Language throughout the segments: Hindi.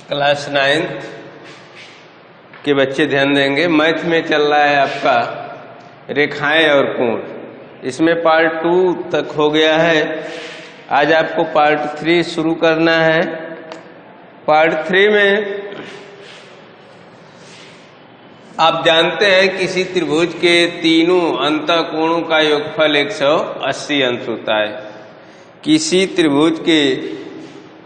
क्लास 9th के बच्चे ध्यान देंगे। मैथ में चल रहा है आपका रेखाएं और कोण। इसमें पार्ट 2 तक हो गया है। आज आपको पार्ट 3 शुरू करना है। पार्ट 3 में आप जानते हैं किसी त्रिभुज के तीनों अंतःकोणों का योगफल 180 अंश होता है। किसी त्रिभुज के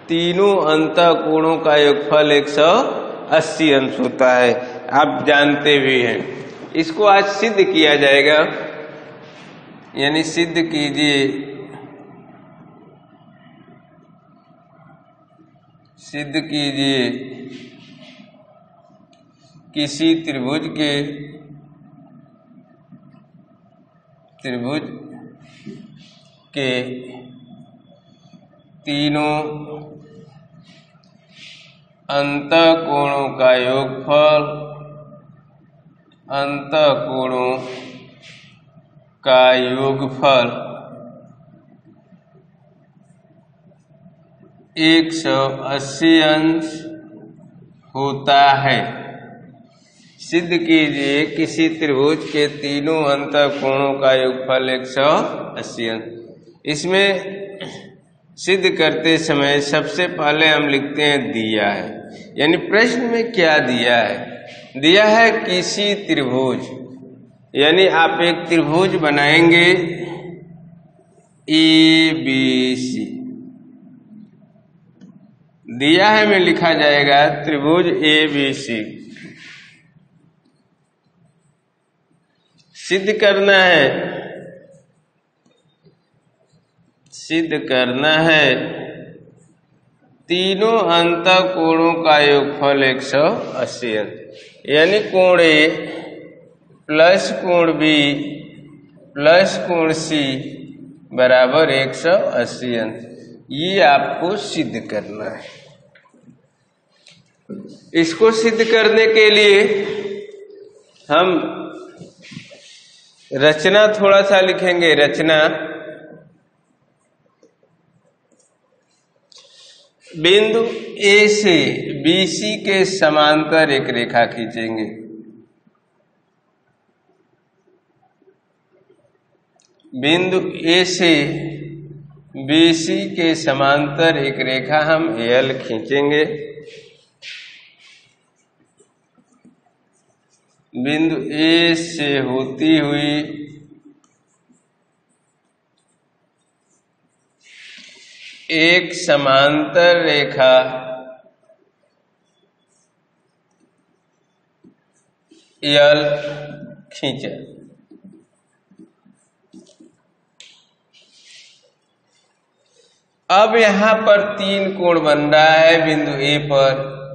तीनों अंतःकोणों का योगफल 180 अंश होता है, आप जानते भी हैं। इसको आज सिद्ध किया जाएगा, यानी सिद्ध कीजिए। सिद्ध कीजिए किसी त्रिभुज के तीनों अंतःकोणों का योगफल 180 अंश होता है। सिद्ध कीजिए किसी त्रिभुज के तीनों अंतःकोणों का योगफल 180 अंश। इसमें सिद्ध करते समय सबसे पहले हम लिखते हैं दिया है, यानी प्रश्न में क्या दिया है। दिया है किसी त्रिभुज, यानी आप एक त्रिभुज बनाएंगे ABC। दिया है में लिखा जाएगा त्रिभुज ABC। सिद्ध करना है तीनों अंतःकोणों का योगफल 180 अंश, यानी कोण A प्लस कोण B प्लस कोण C बराबर 180 अंश। ये आपको सिद्ध करना है। इसको सिद्ध करने के लिए हम रचना थोड़ा सा लिखेंगे। रचना, बिंदु A से BC के समांतर एक रेखा खींचेंगे। बिंदु A से BC के समांतर एक रेखा हम L खींचेंगे। बिंदु A से होती हुई एक समांतर रेखा L खींचा। अब यहां पर 3 कोण बन रहा है बिंदु A पर।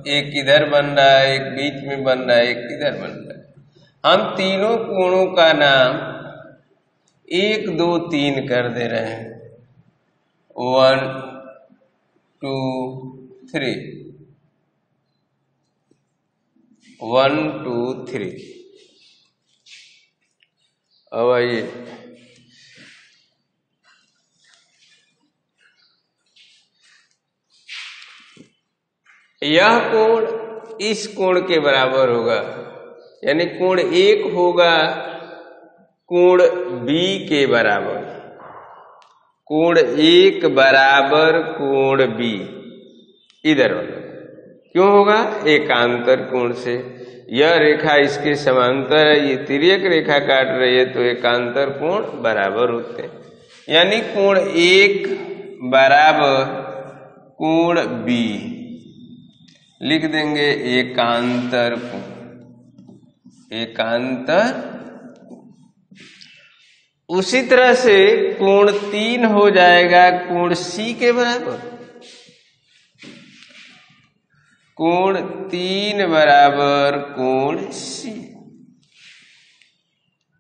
एक इधर बन रहा है, एक बीच में बन रहा है, एक इधर बन रहा है। हम तीनों कोणों का नाम 1 2 3 कर दे रहे हैं। 1 2 3, 1 2 3। अब आइए, यह कोण इस कोण के बराबर होगा, यानी कोण 1 होगा कोण B के बराबर। कोण 1 बराबर कोण B इधर होगा। क्यों होगा? एकांतर कोण से। यह रेखा इसके समांतर है, ये तिर्यक रेखा काट रही है, तो एकांतर कोण बराबर होते हैं। यानी कोण 1 बराबर कोण B लिख देंगे एकांतर कोण। एकांतर। उसी तरह से कोण 3 हो जाएगा कोण C के बराबर। कोण 3 बराबर कोण C।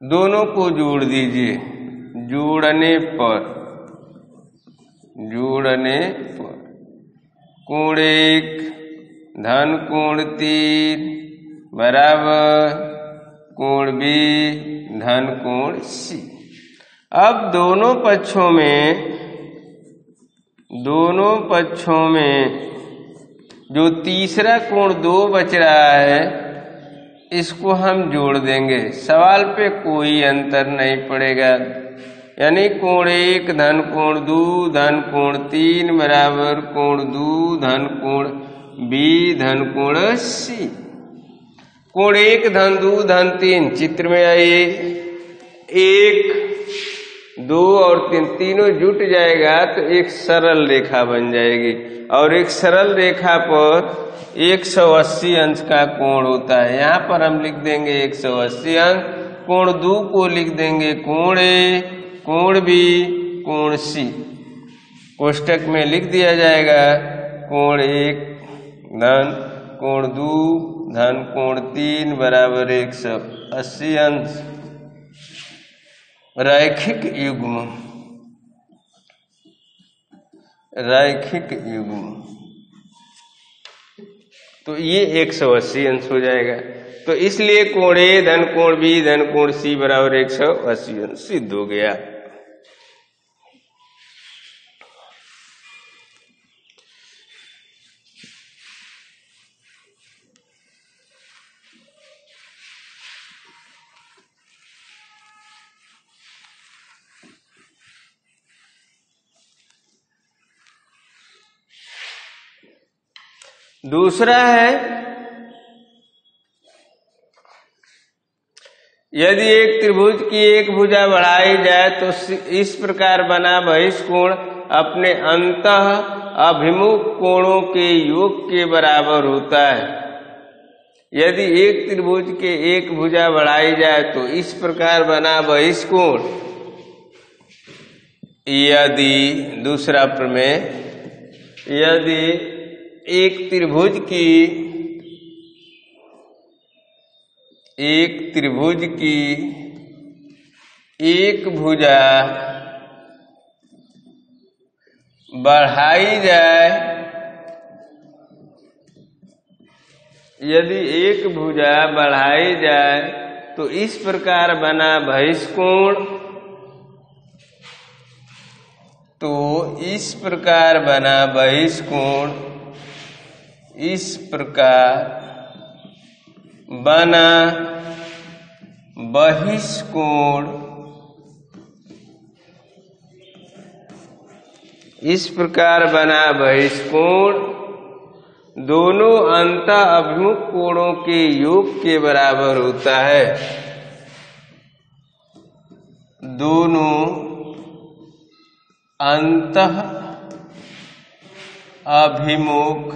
दोनों को जोड़ दीजिए। जोड़ने पर कोण 1 धन कोण 3 बराबर कोण B धन कोण C। अब दोनों पक्षों में जो तीसरा कोण 2 बच रहा है इसको हम जोड़ देंगे, सवाल पे कोई अंतर नहीं पड़ेगा। यानी कोण 1 धन कोण 2 धन कोण 3 बराबर कोण 2 धन कोण B धन कोण C। कोण 1 धन 2 धन 3 चित्र में आइए, 1 2 और 3 तीनों जुट जाएगा तो एक सरल रेखा बन जाएगी, और एक सरल रेखा पर 180 अंश का कोण होता है। यहाँ पर हम लिख देंगे 180 अंश, कोण 2 को लिख देंगे कोण A, कोण B, कोण C। कोष्टक में लिख दिया जाएगा कोण 1 धन कोण 2 धन कोण 3 बराबर 180 अंश। रैखिक युग्म, रैखिक युग्म, तो ये 180 अंश हो जाएगा। तो इसलिए कोण A धन कोण B धन कोण C बराबर 180 अंश सिद्ध हो गया। दूसरा है, यदि एक त्रिभुज की एक भुजा बढ़ाई जाए तो इस प्रकार बना बहिष्कोण अपने अंतः अभिमुख कोणों के योग के बराबर होता है। यदि एक त्रिभुज के एक भुजा बढ़ाई जाए तो इस प्रकार बना बहिष्कोण, यदि दूसरा प्रमेय, यदि एक त्रिभुज की एक भुजा बढ़ाई जाए, यदि एक भुजा बढ़ाई जाए तो इस प्रकार बना बहिष्कोण, तो इस प्रकार बना बहिष्कोण, इस प्रकार बना बहिष्कोण, इस प्रकार बना बहिष्कोण दोनों अंतः अभिमुख कोणों के योग के बराबर होता है। दोनों अंतः अभिमुख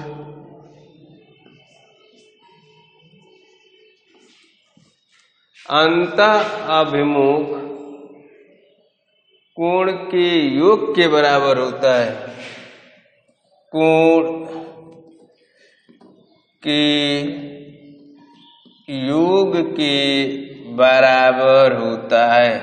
कोण के योग के बराबर होता है, कोण के योग के बराबर होता है।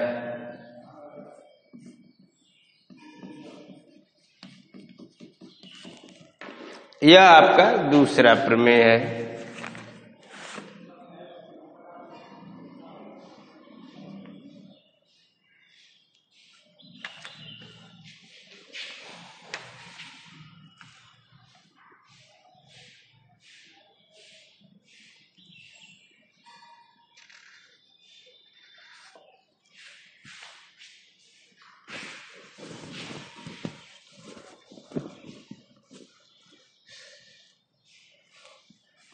यह आपका दूसरा प्रमेय है।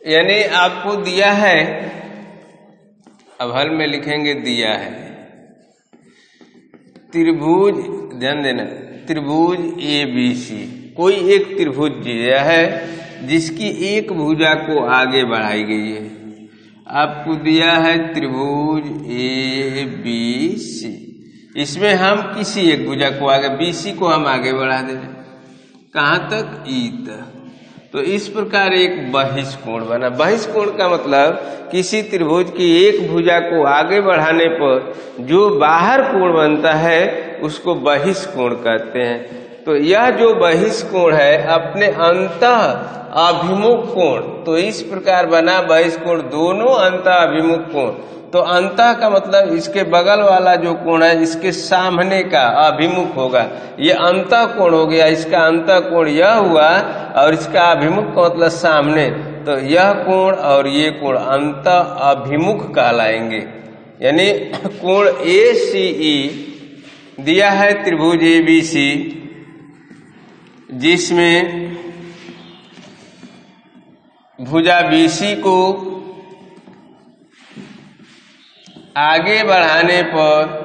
यानी आपको दिया है, अब हल में लिखेंगे दिया है त्रिभुज, ध्यान देना, त्रिभुज ABC, कोई एक त्रिभुज दिया है जिसकी एक भुजा को आगे बढ़ाई गई है। आपको दिया है त्रिभुज ABC, इसमें हम किसी एक भुजा को आगे, BC को हम आगे बढ़ा दे रहे, कहाँ तक, E तक। तो इस प्रकार एक बहिष्कोण बना। बहिष्कोण का मतलब किसी त्रिभुज की एक भुजा को आगे बढ़ाने पर जो बाहर कोण बनता है उसको बहिष्कोण कहते हैं। तो यह जो बहिष्कोण है अपने अंतः अभिमुख कोण, तो इस प्रकार बना बहिष्कोण दोनों अंतः अभिमुख कोण तो अंतः का मतलब इसके बगल वाला जो कोण है इसके सामने का अभिमुख होगा, ये अंतः कोण हो गया, इसका अंतः कोण यह हुआ और इसका अभिमुख का मतलब सामने, तो यह कोण और ये कोण अंतः अभिमुख कहलाएंगे। यानी कोण ACE दिया है त्रिभुज ABC जिसमें भुजा BC को आगे बढ़ाने पर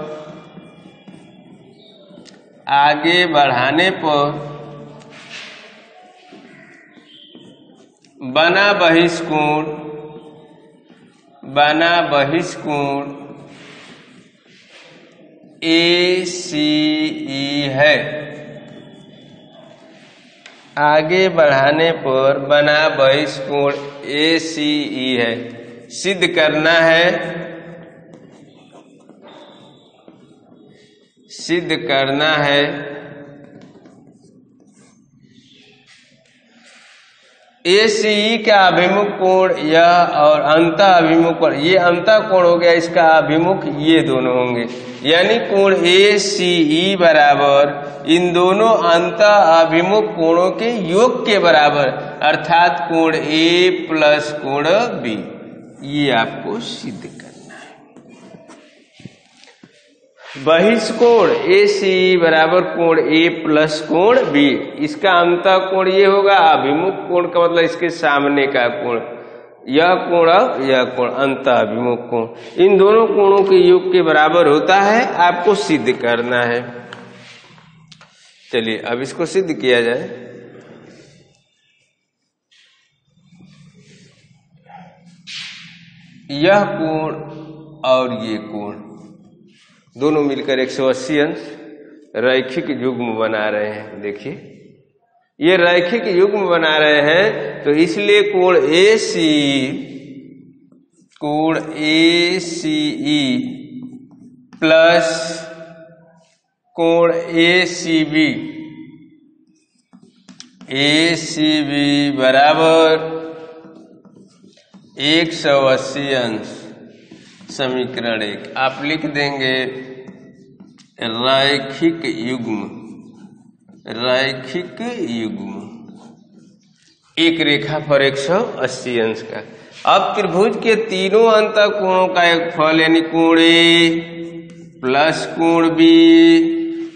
बना बहिष्कोण ACE है। आगे बढ़ाने पर बना बहिष्कोण ACE है। सिद्ध करना है ACE का अभिमुख कोण यह और अंतः अभिमुख कोण, ये अंतः कोण हो गया, इसका अभिमुख ये दोनों होंगे, यानी कोण ACE बराबर इन दोनों अंतः अभिमुख कोणों के योग के बराबर, अर्थात कोण A प्लस कोण B। ये आपको सिद्ध करना है। बहिष्कोण ACE बराबर कोण A प्लस कोण B, इसका अंतः कोण ये होगा, अभिमुख कोण का मतलब इसके सामने का कोण, यह कोण और यह कोण अंतः अभिमुख कोण, इन दोनों कोणों के योग के बराबर होता है, आपको सिद्ध करना है। चलिए अब इसको सिद्ध किया जाए। यह कोण और ये कोण दोनों मिलकर 180 अंश रैखिक युग्म बना रहे हैं। देखिए ये रैखिक युग्म बना रहे हैं, तो इसलिए कोण ACE प्लस कोण ACB बराबर 180 अंश। समीकरण 1 आप लिख देंगे रैखिक युग्म एक रेखा पर 180 अंश का। अब त्रिभुज के तीनों अंतः कोणों का एक फल यानी कोण A प्लस कोण B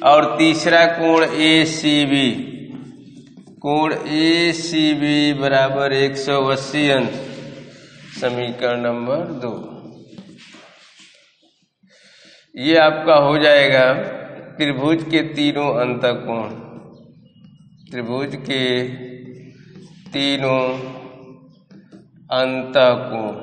और तीसरा कोण ACB, कोण ACB बराबर 180 अंश। समीकरण नंबर 2 ये आपका हो जाएगा त्रिभुज के तीनों अंतःकोण, त्रिभुज के तीनों अंतःकोण,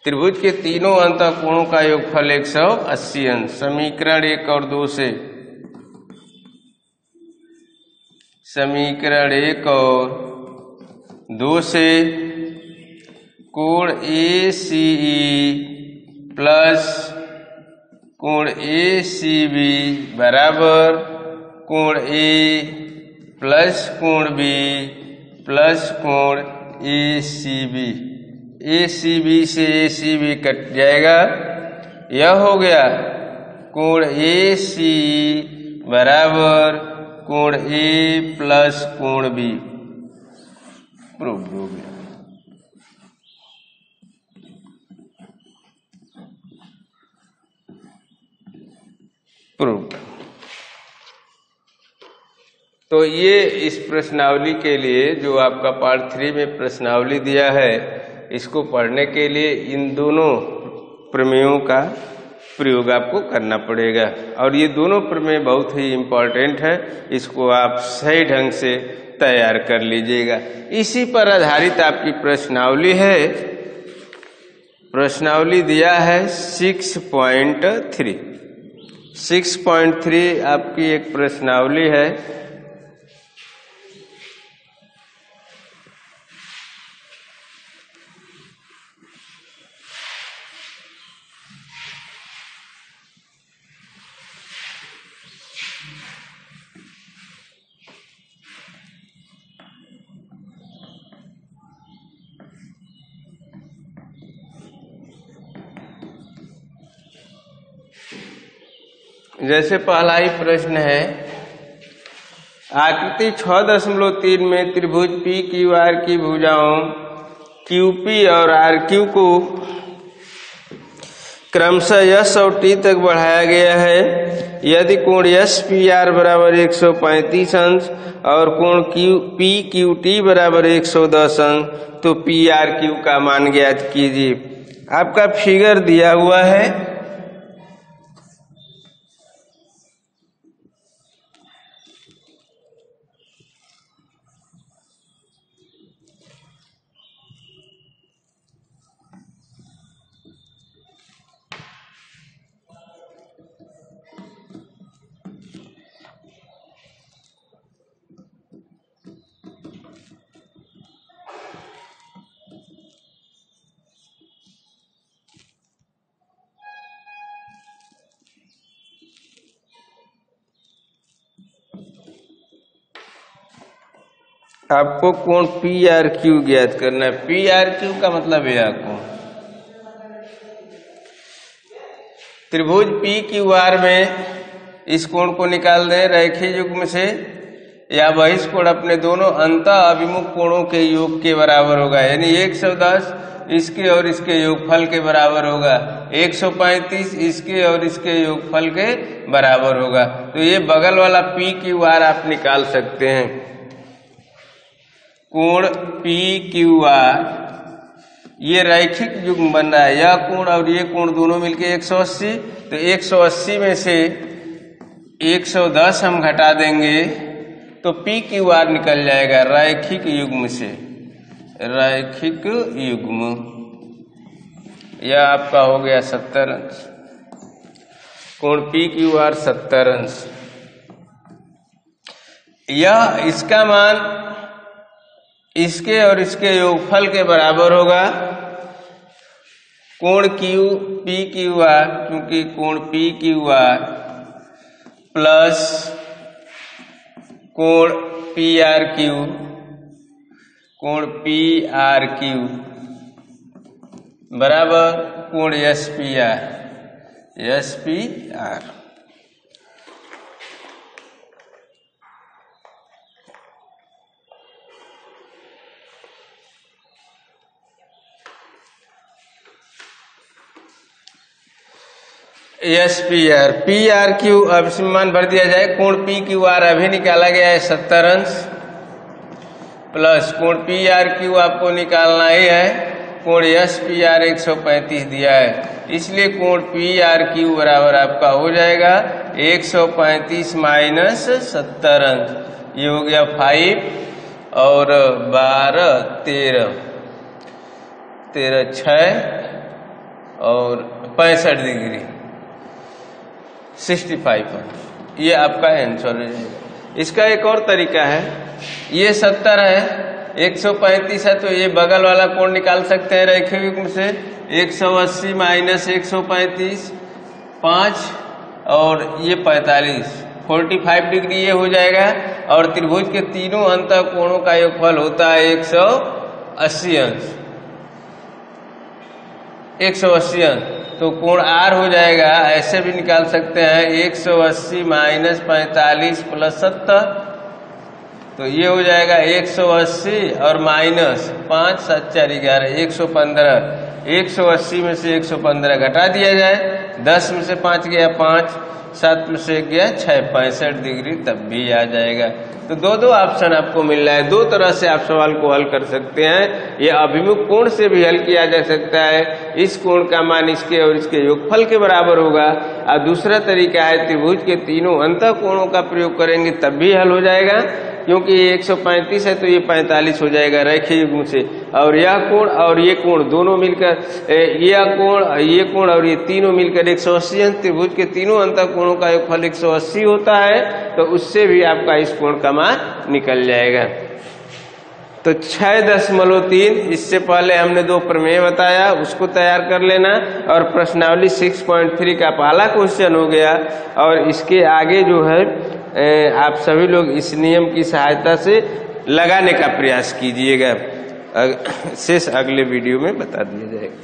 त्रिभुज के तीनों अंतःकोणों का योगफल 180 अंश। समीकरण 1 और 2 से, समीकरण 1 और 2 से कोण ACE प्लस कोण ACB बराबर कोण A प्लस कोण B प्लस कोण ACB। ACB से ACB कट जाएगा, यह हो गया कोण ACE बराबर कोण A प्लस कोण B। प्रूव हो गया। प्रूव। तो ये इस प्रश्नावली के लिए जो आपका पार्ट 3 में प्रश्नावली दिया है, इसको पढ़ने के लिए इन दोनों प्रमेयों का प्रयोग आपको करना पड़ेगा, और ये दोनों प्रमेय बहुत ही इम्पोर्टेंट है, इसको आप सही ढंग से तैयार कर लीजिएगा। इसी पर आधारित आपकी प्रश्नावली है। प्रश्नावली दिया है 6.3। 6.3 आपकी एक प्रश्नावली है। जैसे पहला ही प्रश्न है, आकृति 6.3 में त्रिभुज पी क्यू आर की भुजाओं क्यूपी और आर क्यू को क्रमशः यस और टी तक बढ़ाया गया है। यदि कोण यस पी आर बराबर 135 अंश और कोण पी क्यू टी बराबर 110 अंश, तो पी आर क्यू का मान ज्ञात कीजिए। आपका फिगर दिया हुआ है, आपको कोण पी आर क्यू ज्ञात करना है। पी आर क्यू का मतलब है आपको त्रिभुज पी क्यू आर में इस कोण को निकाल दें रेखीय युग्म से, या बहिष्कोण अपने दोनों अंतः अभिमुख कोणों के योग के बराबर होगा। यानी 110 इसके और इसके योगफल के बराबर होगा, 135 इसके और इसके योगफल के बराबर होगा। तो ये बगल वाला पी क्यू आर आप निकाल सकते हैं। कोण पी क्यू आर ये रैखिक युग्म बन रहा है, यह कोण और ये कोण दोनों मिलके 180, तो 180 में से 110 हम घटा देंगे तो पी क्यू आर निकल जाएगा रैखिक युग्म से। रैखिक युग्म यह आपका हो गया 70 अंश। कोण पी क्यू आर 70 अंश। यह इसका मान इसके और इसके योगफल के बराबर होगा। कोण क्यू पी क्यू आर, क्योंकि कोण पी क्यू आर प्लस कोण पी आर क्यू, कोण पी आर क्यू बराबर कोण S P R, S P R. S P R, P R Q अब इसमें मान भर दिया जाए। कोण पी क्यू आर अभी निकाला गया है 70 अंश, प्लस कोण पी आर क्यू आपको निकालना ही है, कोण एस पी आर 135 दिया है, इसलिए कोण पी आर क्यू बराबर आपका हो जाएगा 135 माइनस 70 अंश। ये हो गया 5 और 12 13 6 और 65 डिग्री 65। ये आपका आंसर हो जाएगा। इसका एक और तरीका है, ये 70 है, 135 है, तो ये बगल वाला कोण निकाल सकते हैं रेखीय युग्म से। 180 माइनस 135 5 और ये 45 डिग्री ये हो जाएगा। और त्रिभुज के तीनों अंतः कोणों का योगफल होता है 180 अंश। 180 अंश तो कोण आर हो जाएगा, ऐसे भी निकाल सकते हैं 180 माइनस 45 प्लस 70, तो ये हो जाएगा 180 और माइनस 5 7 4 11 115। 180 में से 115 घटा दिया जाए, 10 में से 5 गया 5, 7 में से 1 गया 6, 65 डिग्री तब भी आ जाएगा। तो दो ऑप्शन आपको मिल रहा है। दो तरह से आप सवाल को हल कर सकते हैं। ये अभिमुख कोण से भी हल किया जा सकता है, इस कोण का मान इसके और इसके योगफल के बराबर होगा। और दूसरा तरीका है त्रिभुज के तीनों अंतः कोणों का प्रयोग करेंगे तब भी हल हो जाएगा, क्योंकि ये 135 है तो ये 45 हो जाएगा रेखीय युग्म से। और यह कोण और ये कोण दोनों मिलकर ये कोण और ये तीनों मिलकर 180 अंश। त्रिभुज के तीनों अंतः कोणों का योगफल 180 होता है, तो उससे भी आपका इस कोण का मान निकल जाएगा। तो 6.3, इससे पहले हमने 2 प्रमेय बताया, उसको तैयार कर लेना। और प्रश्नावली 6.3 का पहला क्वेश्चन हो गया। और इसके आगे जो है आप सभी लोग इस नियम की सहायता से लगाने का प्रयास कीजिएगा। शेष अगले वीडियो में बता दिया जाएगा।